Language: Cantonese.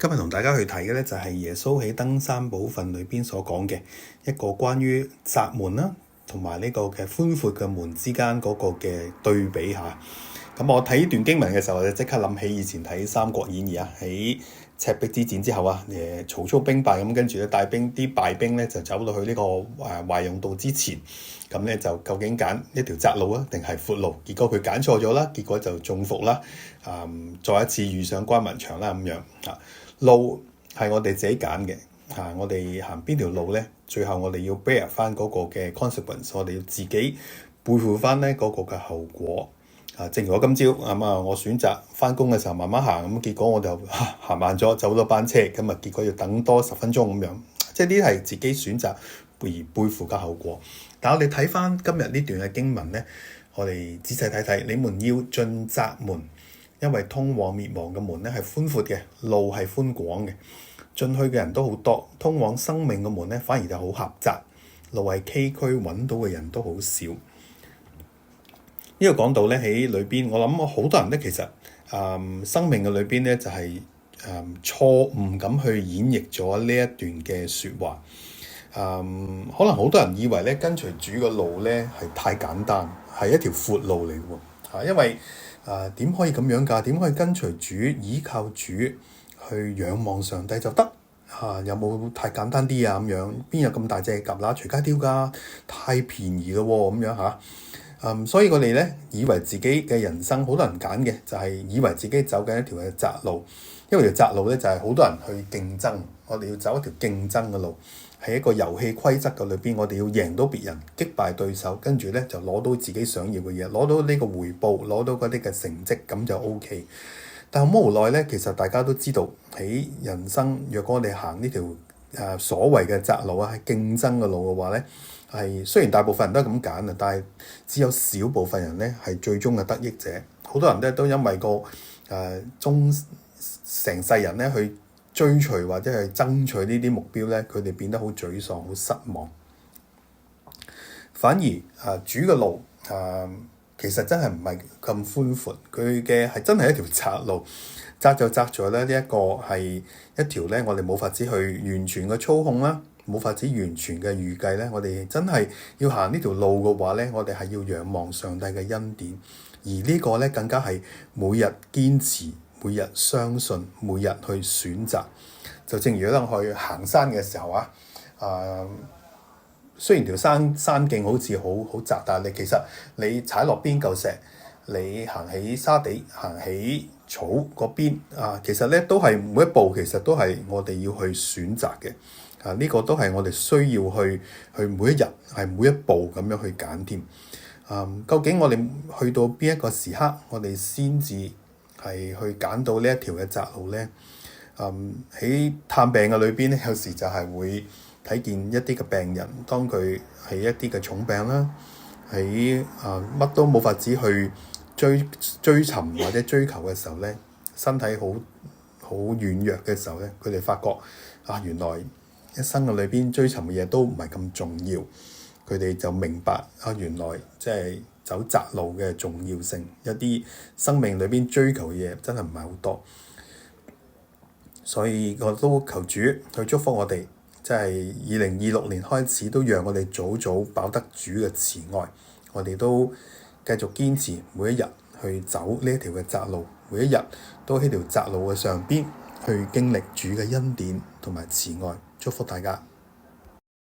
今日同大家去睇嘅咧就係耶穌喺登山寶訓裏邊所講嘅一個關於窄門啦，同埋呢個嘅寬闊嘅門之間嗰個嘅對比下。咁我睇呢段經文嘅時候，就即刻諗起以前睇《三國演義》啊，喺赤壁之戰之後啊，曹操兵敗咁，跟住咧帶兵啲敗兵咧就走到去呢個華容道之前，咁咧就究竟揀一條窄路啊，定係闊路？結果佢揀錯咗啦，結果就中伏啦。再一次遇上關雲長啦咁樣啊。路係我哋自己揀嘅，我哋行邊條路咧？最後我哋要 bear 翻嗰個嘅 consequence， 我哋要自己背負翻咧嗰個嘅後果。正如我今朝我選擇翻工嘅時候慢慢行，咁結果我就行慢咗，走咗班車，咁結果要等多10分鐘咁樣。即係呢啲係自己選擇而背負嘅後果。但我哋睇翻今日呢段嘅經文咧，我哋仔細睇睇，你們要進窄門。因為通往滅亡嘅門咧係寬闊嘅，路係寬廣嘅，進去嘅人都好多；通往生命嘅門咧反而就好狹窄，路係崎嶇，揾到嘅人都好少。呢個講到咧喺裏邊，我諗好多人咧其實生命嘅裏邊咧就係錯誤咁去演繹咗呢一段嘅説話。可能好多人以為咧跟隨主嘅路咧係太簡單，係一條闊路嚟嘅喎。因為點可以咁樣㗎？點可以跟隨主、倚靠主去仰望上帝就得？有冇太簡單啲啊？咁樣邊有咁大隻蛤乸隨街丟㗎？太便宜咯喎！咁樣嚇。所以我哋咧以為自己嘅人生好多人揀嘅就係以為自己走緊一條嘅窄路，因為條窄路咧就係好多人去競爭，我哋要走一條競爭嘅路。喺一個遊戲規則嘅裏邊，我哋要贏到別人，擊敗對手，跟住咧就攞到自己想要嘅嘢，攞到呢個回報，攞到嗰啲嘅成績，咁就 OK。但係無奈咧，其實大家都知道喺人生，若果我哋行呢條所謂嘅窄路啊，係競爭嘅路嘅話咧，係雖然大部分人都係咁揀啊，但係只有少部分人咧係最終嘅得益者。好多人咧都因為個成世人咧去追隨或者係爭取呢啲目標咧，佢哋變得好沮喪、好失望。反而主嘅路其實真係唔係咁寬闊，佢嘅係真係一條窄路，窄就窄咗咧。呢一個係一條咧，我哋冇法子去完全嘅操控啦，冇法子完全嘅預計咧。我哋真係要行呢條路嘅話咧，我哋係要仰望上帝嘅恩典，而呢個咧更加係每日堅持。每日相信，每日去選擇，就正如我去行山嘅時候雖然條山徑好似好窄，但係其實你踩落邊嚿石，你行起沙地，行起草嗰邊其實咧都係每一步，其實都係我哋要去選擇嘅。呢個都係我哋需要去每一日係每一步咁樣去揀添。究竟我哋去到邊一個時刻，我哋先至係去揀到呢一條嘅窄路咧？喺探病嘅裏邊咧，有時就係會睇見一啲嘅病人，當佢係一啲嘅重病啦，喺乜都冇法子去追尋或者追求嘅時候咧，身體好軟弱嘅時候咧，佢哋發覺原來一生嘅裏邊追尋嘅嘢都唔係咁重要，佢哋就明白原來即係走窄路嘅重要性，一啲生命裏邊追求嘅嘢真係唔係好多，所以我都求主去祝福我哋，即係2026年開始都讓我哋早早飽得主嘅慈愛，我哋都繼續堅持每一日去走呢一條嘅窄路，每一日都喺條窄路嘅上邊去經歷主嘅恩典同埋慈愛，祝福大家。